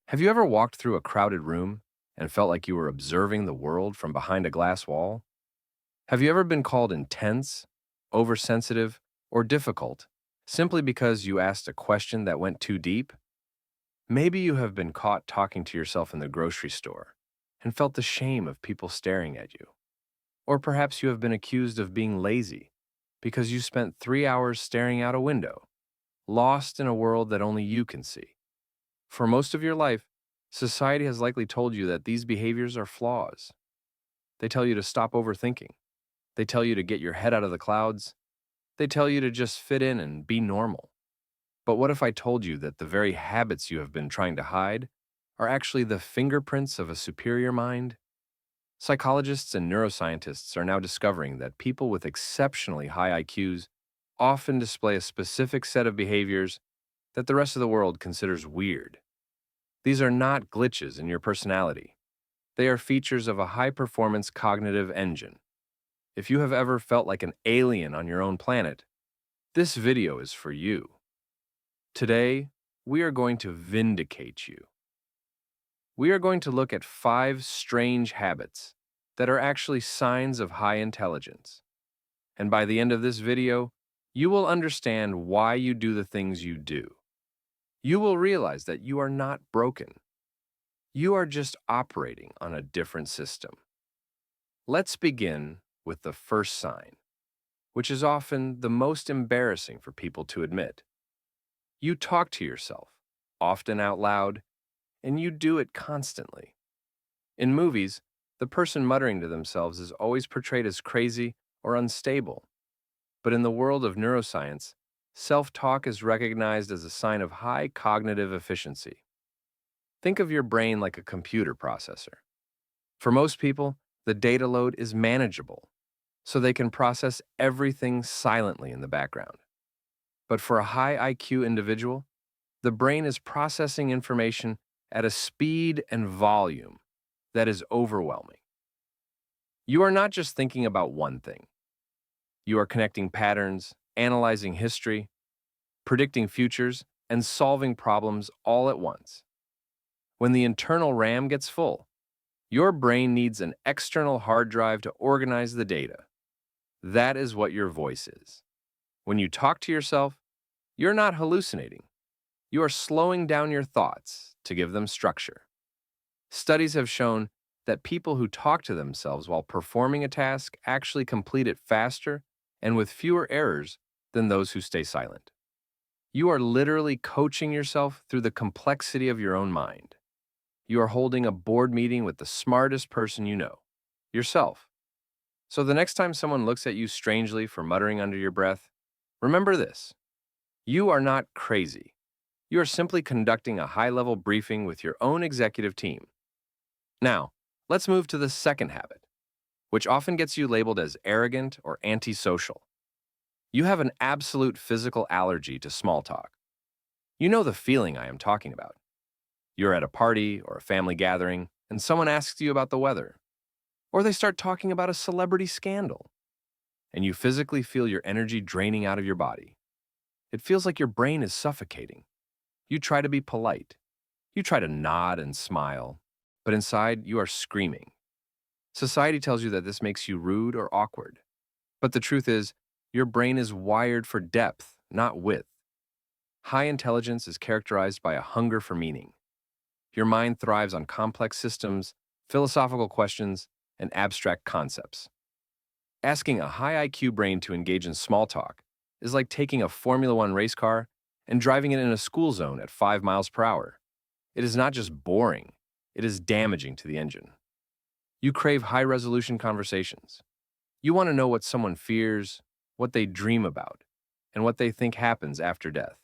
Have you ever walked through a crowded room and felt like you were observing the world from behind a glass wall? Have you ever been called intense, oversensitive, or difficult simply because you asked a question that went too deep? Maybe you have been caught talking to yourself in the grocery store and felt the shame of people staring at you. Or perhaps you have been accused of being lazy because you spent 3 hours staring out a window, lost in a world that only you can see. For most of your life, society has likely told you that these behaviors are flaws. They tell you to stop overthinking. They tell you to get your head out of the clouds. They tell you to just fit in and be normal. But what if I told you that the very habits you have been trying to hide are actually the fingerprints of a superior mind? Psychologists and neuroscientists are now discovering that people with exceptionally high IQs often display a specific set of behaviors that the rest of the world considers weird. These are not glitches in your personality. They are features of a high performance cognitive engine. If you have ever felt like an alien on your own planet, this video is for you. Today, we are going to vindicate you. We are going to look at 5 strange habits that are actually signs of high intelligence. And by the end of this video, you will understand why you do the things you do. You will realize that you are not broken. You are just operating on a different system. Let's begin with the first sign, which is often the most embarrassing for people to admit. You talk to yourself, often out loud, and you do it constantly. In movies, the person muttering to themselves is always portrayed as crazy or unstable. But in the world of neuroscience, self-talk is recognized as a sign of high cognitive efficiency. Think of your brain like a computer processor. For most people, the data load is manageable, so they can process everything silently in the background. But for a high IQ individual, the brain is processing information at a speed and volume that is overwhelming. You are not just thinking about one thing. You are connecting patterns, analyzing history, predicting futures, and solving problems all at once. When the internal RAM gets full, your brain needs an external hard drive to organize the data. That is what your voice is. When you talk to yourself, you're not hallucinating. You are slowing down your thoughts to give them structure. Studies have shown that people who talk to themselves while performing a task actually complete it faster and with fewer errors than those who stay silent. You are literally coaching yourself through the complexity of your own mind. You are holding a board meeting with the smartest person you know, yourself. So the next time someone looks at you strangely for muttering under your breath, remember this. You are not crazy. You are simply conducting a high-level briefing with your own executive team. Now, let's move to the second habit, which often gets you labeled as arrogant or antisocial. You have an absolute physical allergy to small talk. You know the feeling I am talking about. You're at a party or a family gathering, and someone asks you about the weather. Or they start talking about a celebrity scandal, and you physically feel your energy draining out of your body. It feels like your brain is suffocating. You try to be polite. You try to nod and smile, but inside you are screaming. Society tells you that this makes you rude or awkward. But the truth is, your brain is wired for depth, not width. High intelligence is characterized by a hunger for meaning. Your mind thrives on complex systems, philosophical questions, and abstract concepts. Asking a high IQ brain to engage in small talk is like taking a Formula One race car and driving it in a school zone at 5 miles per hour. It is not just boring, it is damaging to the engine. You crave high-resolution conversations. You want to know what someone fears, what they dream about, and what they think happens after death.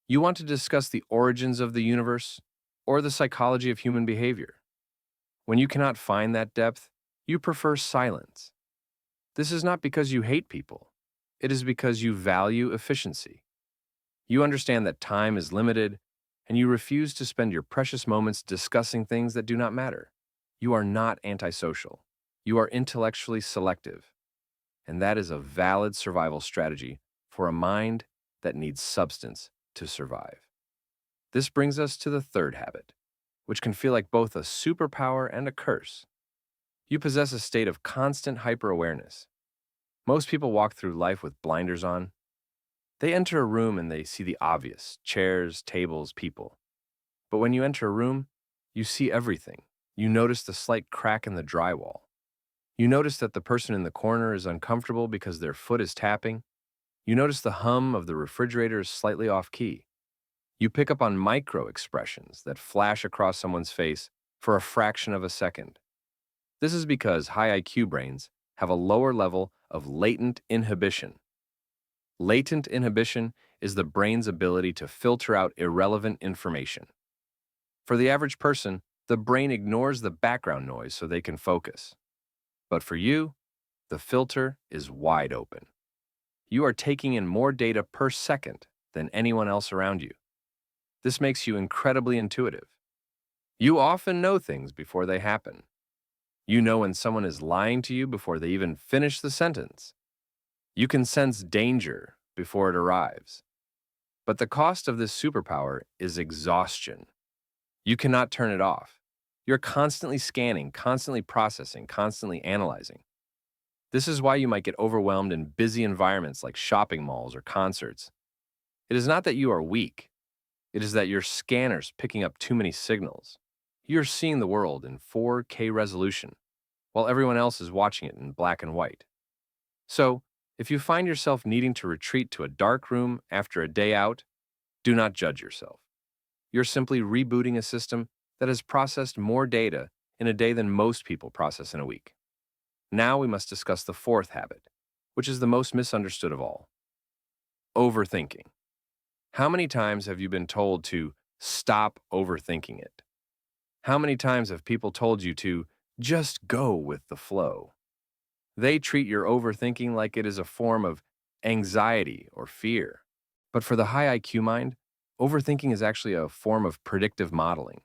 You want to discuss the origins of the universe or the psychology of human behavior. When you cannot find that depth, you prefer silence. This is not because you hate people. It is because you value efficiency. You understand that time is limited, and you refuse to spend your precious moments discussing things that do not matter. You are not antisocial. You are intellectually selective. And that is a valid survival strategy for a mind that needs substance to survive. This brings us to the third habit, which can feel like both a superpower and a curse. You possess a state of constant hyper-awareness. Most people walk through life with blinders on. They enter a room and they see the obvious: chairs, tables, people. But when you enter a room, you see everything. You notice the slight crack in the drywall. You notice that the person in the corner is uncomfortable because their foot is tapping. You notice the hum of the refrigerator is slightly off key. You pick up on micro expressions that flash across someone's face for a fraction of a second. This is because high IQ brains have a lower level of latent inhibition. Latent inhibition is the brain's ability to filter out irrelevant information. For the average person, the brain ignores the background noise so they can focus. But for you, the filter is wide open. You are taking in more data per second than anyone else around you. This makes you incredibly intuitive. You often know things before they happen. You know when someone is lying to you before they even finish the sentence. You can sense danger before it arrives. But the cost of this superpower is exhaustion. You cannot turn it off. You're constantly scanning, constantly processing, constantly analyzing. This is why you might get overwhelmed in busy environments like shopping malls or concerts. It is not that you are weak. It is that your scanner's picking up too many signals. You're seeing the world in 4K resolution, while everyone else is watching it in black and white. So, if you find yourself needing to retreat to a dark room after a day out, do not judge yourself. You're simply rebooting a system that has processed more data in a day than most people process in a week. Now we must discuss the fourth habit, which is the most misunderstood of all: overthinking. How many times have you been told to stop overthinking it? How many times have people told you to just go with the flow? They treat your overthinking like it is a form of anxiety or fear. But for the high IQ mind, overthinking is actually a form of predictive modeling.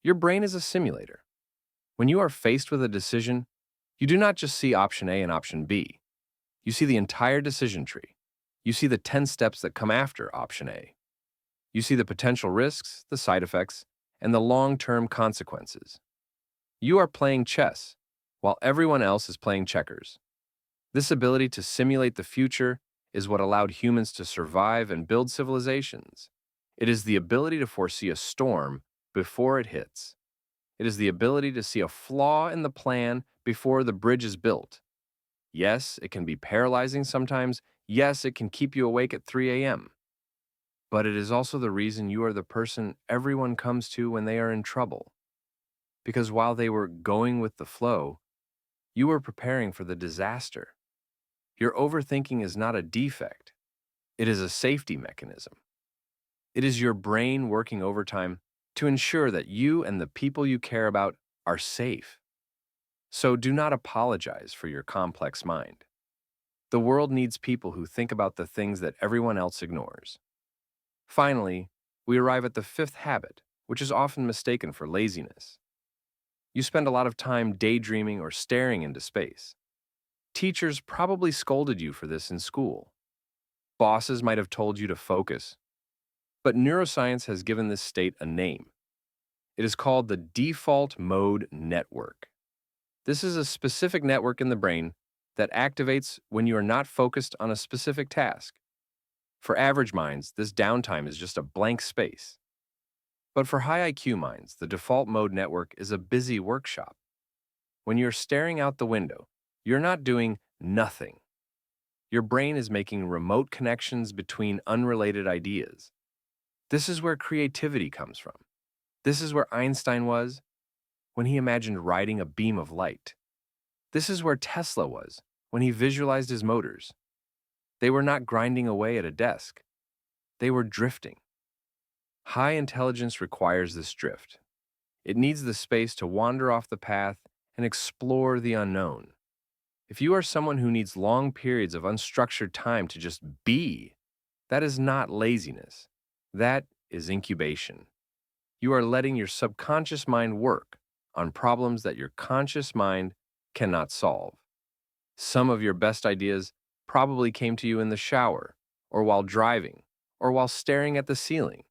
Your brain is a simulator. When you are faced with a decision, you do not just see option A and option B. You see the entire decision tree. You see the 10 steps that come after option A. You see the potential risks, the side effects, and the long-term consequences. You are playing chess, while everyone else is playing checkers. This ability to simulate the future is what allowed humans to survive and build civilizations. It is the ability to foresee a storm before it hits. It is the ability to see a flaw in the plan before the bridge is built. Yes, it can be paralyzing sometimes. Yes, it can keep you awake at 3 a.m. But it is also the reason you are the person everyone comes to when they are in trouble. Because while they were going with the flow, you were preparing for the disaster. Your overthinking is not a defect. It is a safety mechanism. It is your brain working overtime to ensure that you and the people you care about are safe. So do not apologize for your complex mind. The world needs people who think about the things that everyone else ignores. Finally, we arrive at the fifth habit, which is often mistaken for laziness. You spend a lot of time daydreaming or staring into space. Teachers probably scolded you for this in school. Bosses might have told you to focus. But neuroscience has given this state a name. It is called the default mode network. This is a specific network in the brain that activates when you are not focused on a specific task. For average minds, this downtime is just a blank space. But for high IQ minds, the default mode network is a busy workshop. When you're staring out the window, you're not doing nothing. Your brain is making remote connections between unrelated ideas. This is where creativity comes from. This is where Einstein was when he imagined riding a beam of light. This is where Tesla was when he visualized his motors. They were not grinding away at a desk. They were drifting. High intelligence requires this drift. It needs the space to wander off the path and explore the unknown. If you are someone who needs long periods of unstructured time to just be, that is not laziness. That is incubation. You are letting your subconscious mind work on problems that your conscious mind cannot solve. Some of your best ideas probably came to you in the shower, or while driving, or while staring at the ceiling.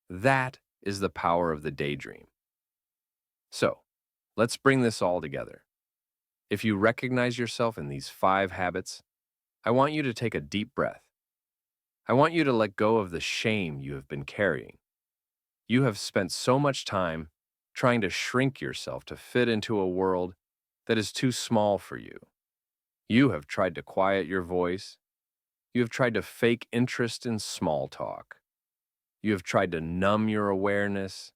That is the power of the daydream. So, let's bring this all together. If you recognize yourself in these 5 habits, I want you to take a deep breath. I want you to let go of the shame you have been carrying. You have spent so much time trying to shrink yourself to fit into a world that is too small for you. You have tried to quiet your voice. You have tried to fake interest in small talk. You have tried to numb your awareness.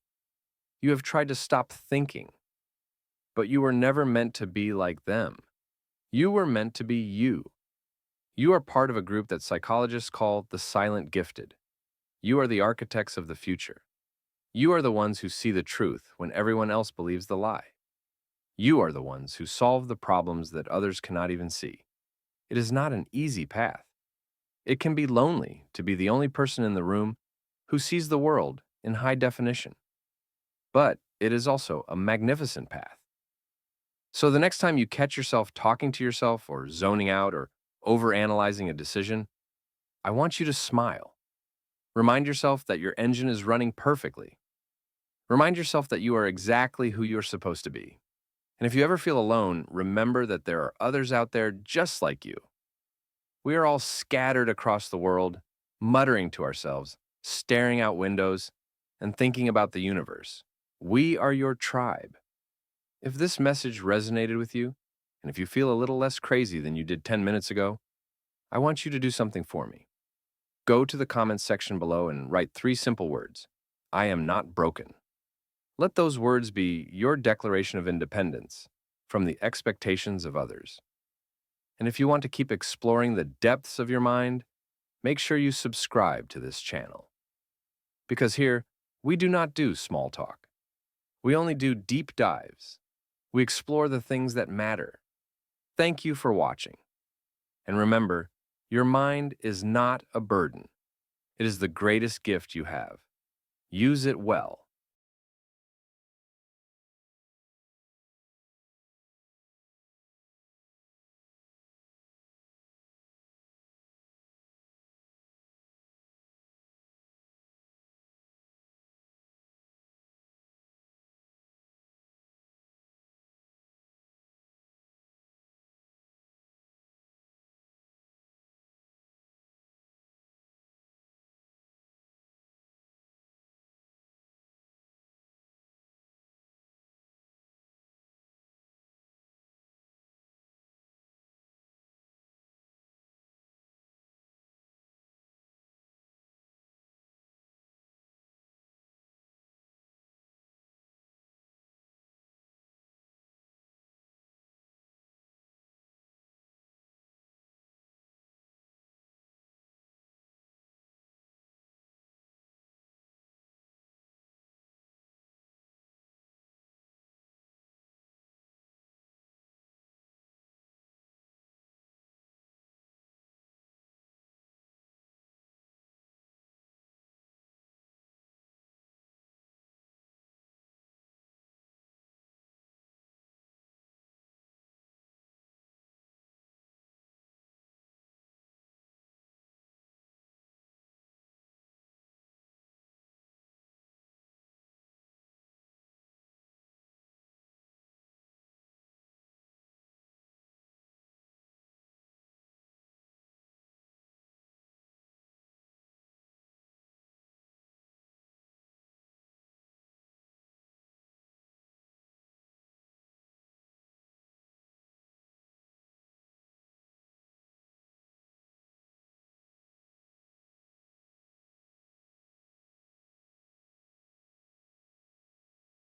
You have tried to stop thinking. But you were never meant to be like them. You were meant to be you. You are part of a group that psychologists call the silent gifted. You are the architects of the future. You are the ones who see the truth when everyone else believes the lie. You are the ones who solve the problems that others cannot even see. It is not an easy path. It can be lonely to be the only person in the room who sees the world in high definition. But it is also a magnificent path. So the next time you catch yourself talking to yourself or zoning out or overanalyzing a decision, I want you to smile. Remind yourself that your engine is running perfectly. Remind yourself that you are exactly who you're supposed to be. And if you ever feel alone, remember that there are others out there just like you. We are all scattered across the world, muttering to ourselves, staring out windows, and thinking about the universe. We are your tribe. If this message resonated with you, and if you feel a little less crazy than you did 10 minutes ago, I want you to do something for me. Go to the comments section below and write 3 simple words. I am not broken. Let those words be your declaration of independence from the expectations of others. And if you want to keep exploring the depths of your mind, make sure you subscribe to this channel. Because here, we do not do small talk. We only do deep dives. We explore the things that matter. Thank you for watching. And remember, your mind is not a burden. It is the greatest gift you have. Use it well.